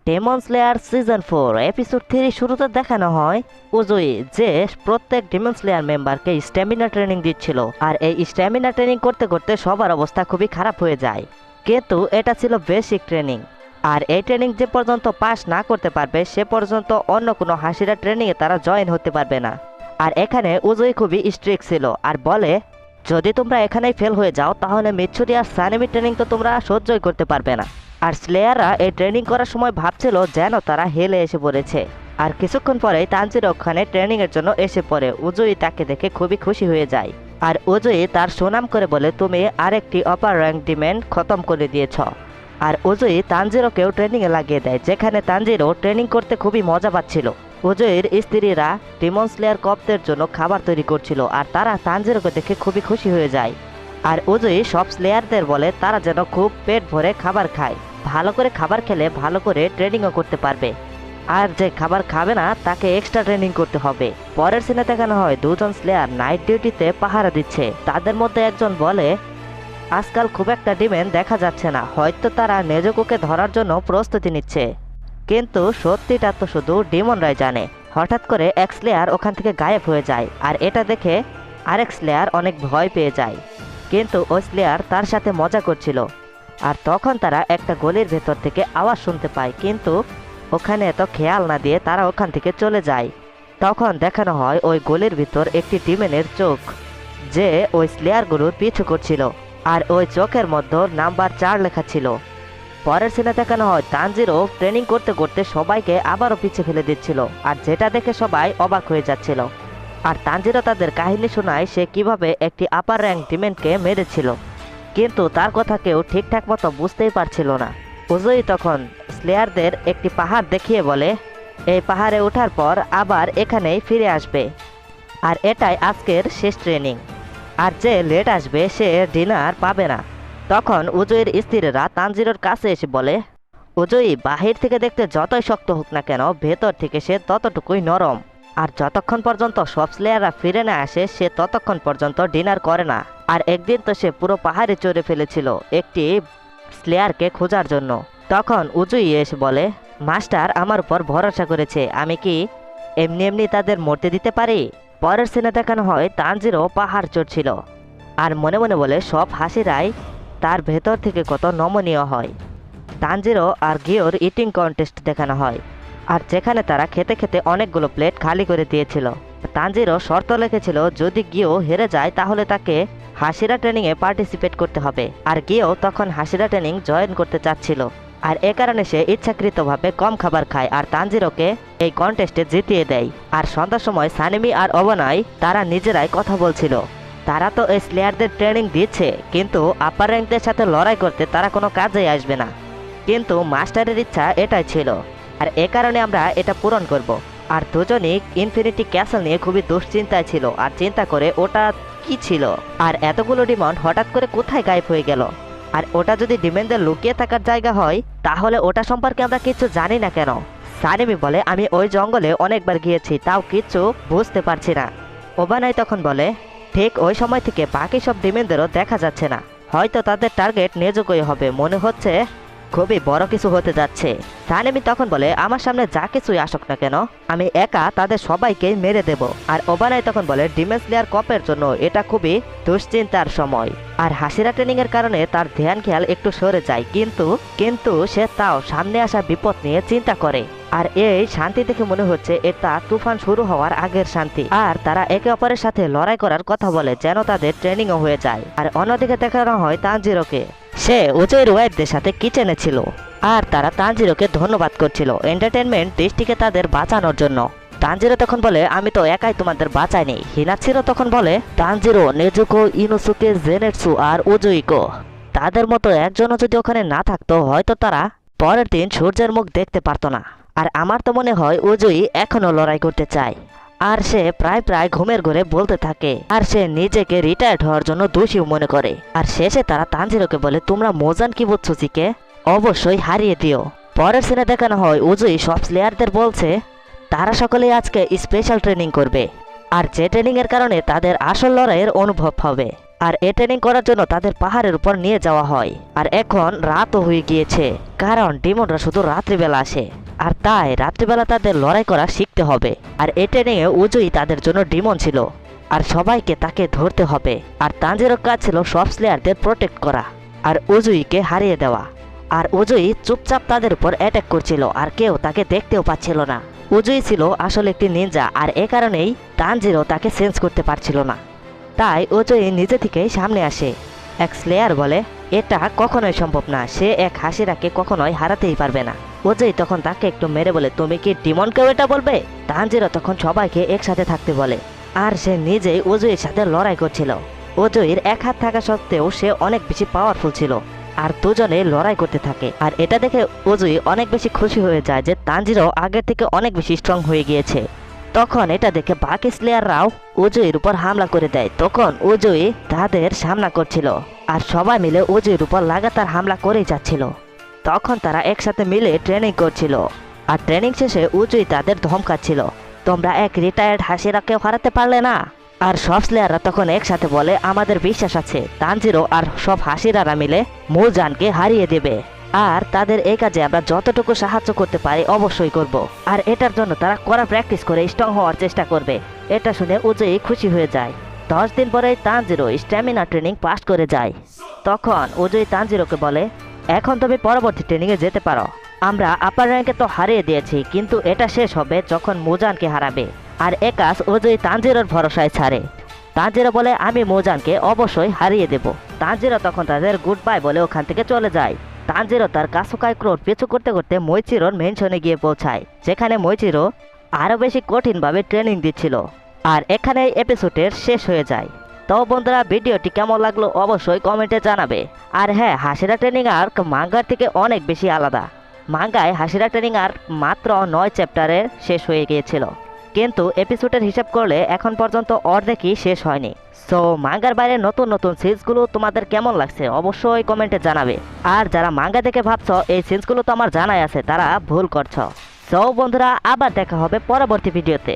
Demon Slayer season 4 episode 3 শুরুতে দেখানো হয় উজুই যে প্রত্যেক ডেমন স্লেয়ার মেম্বারকে স্ট্যামিনা ট্রেনিং দিচ্ছিল। আর এই স্ট্যামিনা ট্রেনিং করতে করতে সবার অবস্থা খুবই খারাপ হয়ে যায়, কিন্তু এটা ছিল বেসিক ট্রেনিং। আর এই ট্রেনিং যে পর্যন্ত পাস না করতে পারবে সে পর্যন্ত অন্য কোনো হাসিরা ট্রেনিংয়ে তারা জয়েন হতে পারবে না। আর এখানে উজুই খুবই স্ট্রিক্ট ছিল আর বলে, যদি তোমরা এখানেই ফেল হয়ে যাও তাহলে মিৎসুরি আর সানেমি ট্রেনিং তো তোমরা সহ্যই করতে পারবে না। আর স্লেয়াররা এই ট্রেনিং করার সময় ভাবছিল যেন তারা হেলে এসে পড়েছে। আর কিছুক্ষণ পরেই তানজিরো ওখানে ট্রেনিংয়ের জন্য এসে পড়ে। উজুই তাকে দেখে খুবই খুশি হয়ে যায় আর উজুই তার সুনাম করে বলে, তুমি আরেকটি আপার র্যাঙ্ক ডিমেন্ড খতম করে দিয়েছ। আর উজুই তানজিরোকেও ট্রেনিংয়ে লাগিয়ে দেয়, যেখানে তানজিরো ট্রেনিং করতে খুবই মজা পাচ্ছিল। উজুইয়ের স্ত্রীরা ডিমন স্লেয়ার কপদের জন্য খাবার তৈরি করছিল আর তারা তানজিরোকে দেখে খুবই খুশি হয়ে যায়। আর উজুই সব স্লেয়ারদের বলে তারা যেন খুব পেট ভরে খাবার খায়, ভালো করে খাবার খেলে ভালো করে ট্রেনিংও করতে পারবে। আর যে খাবার খাবে না তাকে এক্সট্রা ট্রেনিং করতে হবে। পরের সিনে দেখানো হয় দুজন স্লেয়ার নাইট ডিউটিতে পাহারা দিচ্ছে। তাদের মধ্যে একজন বলে, আজকাল খুব একটা ডিমেন দেখা যাচ্ছে না, হয়তো তারা নেজুকোকে ধরার জন্য প্রস্তুতি নিচ্ছে। কিন্তু সত্যিটা তো শুধু ডিমনরাই জানে। হঠাৎ করে এক স্লেয়ার ওখান থেকে গায়েব হয়ে যায় আর এটা দেখে আরেক স্লেয়ার অনেক ভয় পেয়ে যায়, কিন্তু ওই স্লেয়ার তার সাথে মজা করছিল। আর তখন তারা একটা গলির ভেতর থেকে আওয়াজ শুনতে পায়, কিন্তু ওখানে এত খেয়াল না দিয়ে তারা ওখান থেকে চলে যায়। তখন দেখানো হয় ওই গলির ভিতর একটি ডিমেনের চোখ, যে ওই স্লেয়ারগুলোর পিছু করছিল। আর ওই চোখের মধ্যে নাম্বার 4 লেখা ছিল। পরের সিনে দেখানো হয় তানজিরো ট্রেনিং করতে করতে সবাইকে আবারও পিছে ফেলে দিচ্ছিল, আর যেটা দেখে সবাই অবাক হয়ে যাচ্ছিল। আর তানজিরো তাদের কাহিনী শোনায় সে কিভাবে একটি আপার র্যাঙ্ক ডিমেন্ডকে মেরেছিল, কিন্তু তার কথা কেউ ঠিকঠাক মতো বুঝতেই পারছিল না। উজুই তখন স্লেয়ারদের একটি পাহাড় দেখিয়ে বলে, এই পাহাড়ে ওঠার পর আবার এখানেই ফিরে আসবে, আর এটাই আজকের শেষ ট্রেনিং। আর যে লেট আসবে সে ডিনার পাবে না। তখন উজুইয়ের স্ত্রীরা তানজিরোর কাছে এসে বলে, উজুই বাহির থেকে দেখতে যতই শক্ত হোক না কেন ভেতর থেকে সে ততটুকুই নরম। আর যতক্ষণ পর্যন্ত সব স্লেয়াররা ফিরে না আসে সে ততক্ষণ পর্যন্ত ডিনার করে না। আর একদিন তো সে পুরো পাহাড়ে চড়ে ফেলেছিল একটি স্লেয়ারকে খোঁজার জন্য। তখন উজুই এসে বলে, মাস্টার আমার উপর ভরসা করেছে, আমি কি এমনি এমনি তাদের মরতে দিতে পারি? পরের সিনে দেখানো হয় তানজিরো পাহাড় চড়ছিল আর মনে মনে বলে সব হাসিরাই তার ভেতর থেকে কত নমনীয় হয়। তানজিরো আর গিওর ইটিং কন্টেস্ট দেখানো হয়, আর যেখানে তারা খেতে খেতে অনেকগুলো প্লেট খালি করে দিয়েছিল। তানজিরো শর্ত লিখেছিল যদি গিও হেরে যায় তাহলে তাকে হাসিরা ট্রেনিংয়ে পার্টিসিপেট করতে হবে। আর গিও তখন হাসিরা ট্রেনিং জয়েন করতে চাচ্ছিল, আর এ কারণে সে ইচ্ছাকৃতভাবে কম খাবার খায় আর তানজিরোকে এই কন্টেস্টে জিতিয়ে দেয়। আর সন্ধ্যার সময় সানেমি আর অবনাই তারা নিজেরাই কথা বলছিল। তারা তো এই স্লেয়ারদের ট্রেনিং দিচ্ছে, কিন্তু আপার র্যাঙ্কদের সাথে লড়াই করতে তারা কোনো কাজেই আসবে না, কিন্তু মাস্টারের ইচ্ছা এটাই ছিল, আর এ কারণে আমরা এটা পূরণ করব। আর দুজনই ইনফিনিটি ক্যাসেল নিয়ে খুবই দুশ্চিন্তায় ছিল আর চিন্তা করে ওটা কি ছিল, আর এতগুলো ডিমন হঠাৎ করে কোথায় গায়েব হয়ে গেল। আর ওটা যদি ডিমেনদের লুকিয়ে থাকার জায়গা হয় তাহলে ওটা সম্পর্কে আমরা কিছু জানি না কেন? সানেমি বলে, আমি ওই জঙ্গলে অনেকবার গিয়েছি, তাও কিছু বুঝতে পারছি না। ওবানাই তখন বলে, ঠিক ওই সময় থেকে বাকি সব ডিমেনদেরও দেখা যাচ্ছে না, হয়তো তাদের টার্গেট নেজুকই হবে, মনে হচ্ছে খুবই বড় কিছু হতে যাচ্ছে। সানেমি তখন বলে, আমার সামনে যা কিছুই আসুক না কেন আমি একা তাদের সবাইকে মেরে দেব। আর ওবানাই তখন বলে, ডিমেন স্লেয়ার কপের জন্য এটা খুবই দুশ্চিন্তার সময়। আর হাসিরা ট্রেনিং এর কারণে তার ধ্যান খেয়াল একটু সরে যায়, কিন্তু সে তাও সামনে আসা বিপদ নিয়ে চিন্তা করে। আর এই শান্তি দেখে মনে হচ্ছে এটা তুফান শুরু হওয়ার আগের শান্তি। আর তারা একে অপরের সাথে লড়াই করার কথা বলে যেন তাদের ট্রেনিংও হয়ে যায়। আর অন্যদিকে দেখানো হয় তানজিরোকে, সে উজুইয়ের ওয়াইফদের সাথে কিচেনে ছিল আর তারা তানজিরোকে ধন্যবাদ করছিল এন্টারটেনমেন্ট দৃষ্টিকে তাদের বাঁচানোর জন্য। তানজিরো তখন বলে, আমি তো একাই তোমাদের বাঁচাইনি। হিনাচিরো তখন বলে, তানজিরো, নেজুকো, ইনোসুকে, জেনেটসু আর উজুইকো, তাদের মতো একজনও যদি ওখানে না থাকতো হয়তো তারা পরের দিন সূর্যের মুখ দেখতে পারতো না। আর আমার তো মনে হয় উজুই এখনো লড়াই করতে চায়। আর সে প্রায় প্রায় ঘুমের ঘরে বলতে থাকে, আর সে নিজেকে রিটায়ার্ড হওয়ার জন্য দোষী মনে করে। আর শেষে তারা তানজিরোকে বলে, তোমরা মোজান কি বুঝছোকে অবশ্যই হারিয়ে দিও। পরের সিনে দেখানো হয় উজুই সব প্লেয়ারদের বলছে তারা সকলেই আজকে স্পেশাল ট্রেনিং করবে, আর যে ট্রেনিং এর কারণে তাদের আসল লড়াইয়ের অনুভব হবে। আর এ ট্রেনিং করার জন্য তাদের পাহাড়ের উপর নিয়ে যাওয়া হয়। আর এখন রাতও হয়ে গিয়েছে, কারণ ডিমনরা শুধু রাত্রিবেলা আসে। আর তাই রাত্রিবেলা তাদের লড়াই করা শিখতে হবে। আর এই ট্রেনিংয়ে উজুই তাদের জন্য ডিমন ছিল, আর সবাইকে তাকে ধরতে হবে। আর তানজিরোর কাজ ছিল সব স্লেয়ারদের প্রোটেক্ট করা আর উজুইকে হারিয়ে দেওয়া। আর উজুই চুপচাপ তাদের উপর অ্যাটাক করছিল, আর কেউ তাকে দেখতেও পাচ্ছিল না। উজুই ছিল আসলে একটি নিনজা, আর এ কারণেই তানজিরো তাকে সেন্স করতে পারছিল না। তাই উজুই নিজে থেকেই সামনে আসে। এক স্লেয়ার বলে, এটা কখনোই সম্ভব না, সে এক হাসিরাকে কখনোই হারাতেই পারবে না। উজুই তখন তাকে একটু মেরে বলে, তুমি কি ডিমনকেও এটা বলবে? তানজিরো তখন সবাইকে একসাথে থাকতে বলে, আর সে নিজেই উজুইয়ের সাথে লড়াই করছিল। উজুইয়ের এক হাত থাকা সত্ত্বেও সে অনেক বেশি পাওয়ারফুল ছিল, আর দুজনে লড়াই করতে থাকে। আর এটা দেখে উজুই অনেক বেশি খুশি হয়ে যায় যে তানজিরো আগের থেকে অনেক বেশি স্ট্রং হয়ে গিয়েছে। তখন এটা দেখে বাকি স্লেয়াররাও উজুইয়ের উপর হামলা করে দেয়। তখন উজুই তাদের সামনা করছিল, আর সবাই মিলে উজুইয়ের উপর লাগাতার হামলা করেই যাচ্ছিল। তখন তারা একসাথে মিলে ট্রেনিং করছিল, আর ট্রেনিং শেষে উজুই তাদের ধমকাচ্ছিল, তোমরা এক রিটায়ার্ড হাসিরাকেও হারাতে পারলে না। আর সব স্লেয়াররা তখন একসাথে বলে, আমাদের বিশ্বাস আছে তানজিরো আর সব হাসিরারা মিলে মুজানকে হারিয়ে দেবে, আর তাদের এই কাজে আমরা যতটুকু সাহায্য করতে পারি অবশ্যই করব। আর এটার জন্য তারা কড়া প্র্যাকটিস করে স্ট্রং হওয়ার চেষ্টা করবে। এটা শুনে উজুই খুশি হয়ে যায়। 10 দিন পরে তানজিরো স্ট্যামিনা ট্রেনিং পাস করে যায়। তখন উজুই তানজিরোকে বলে, এখন তুমি পরবর্তী ট্রেনিংয়ে যেতে পারো। আমরা আপার র্যাঙ্কে তো হারিয়ে দিয়েছি, কিন্তু এটা শেষ হবে যখন মুজানকে হারাবে। আর এ কাজ উজুই তানজিরোর ভরসায় ছাড়ে। তানজিরো বলে, আমি মুজানকে অবশ্যই হারিয়ে দেব। তানজিরো তখন তাদের গুড বাই বলে ওখান থেকে চলে যায়। তানজিরো তার কাসুকাই ক্রোড পিছু করতে করতে মইচিরোর মেনশনে গিয়ে পৌঁছায়, যেখানে মইচিরো আরও বেশি কঠিনভাবে ট্রেনিং দিচ্ছিল। আর এখানে এপিসোডের শেষ হয়ে যায়। তো বন্ধুরা, ভিডিওটি কেমন লাগলো অবশ্যই কমেন্টে জানাবে। আর হ্যাঁ, হাসিরা ট্রেনিং আর্ক মাঙ্গার থেকে অনেক বেশি আলাদা। মাঙ্গায় হাসিরা ট্রেনিং আর্ক মাত্র 9 চ্যাপ্টারে শেষ হয়ে গিয়েছিল, কিন্তু এপিসোডের হিসাব করলে এখন পর্যন্ত অর্ধেকই শেষ হয়নি। সো মাঙ্গার বাইরে নতুন নতুন সিনসগুলো তোমাদের কেমন লাগছে অবশ্যই কমেন্টে জানাবে। আর যারা মাঙ্গা দেখে ভাবছো এই সিনসগুলো তো আমার জানাই আছে, তারা ভুল করছো। সো বন্ধুরা, আবার দেখা হবে পরবর্তী ভিডিওতে।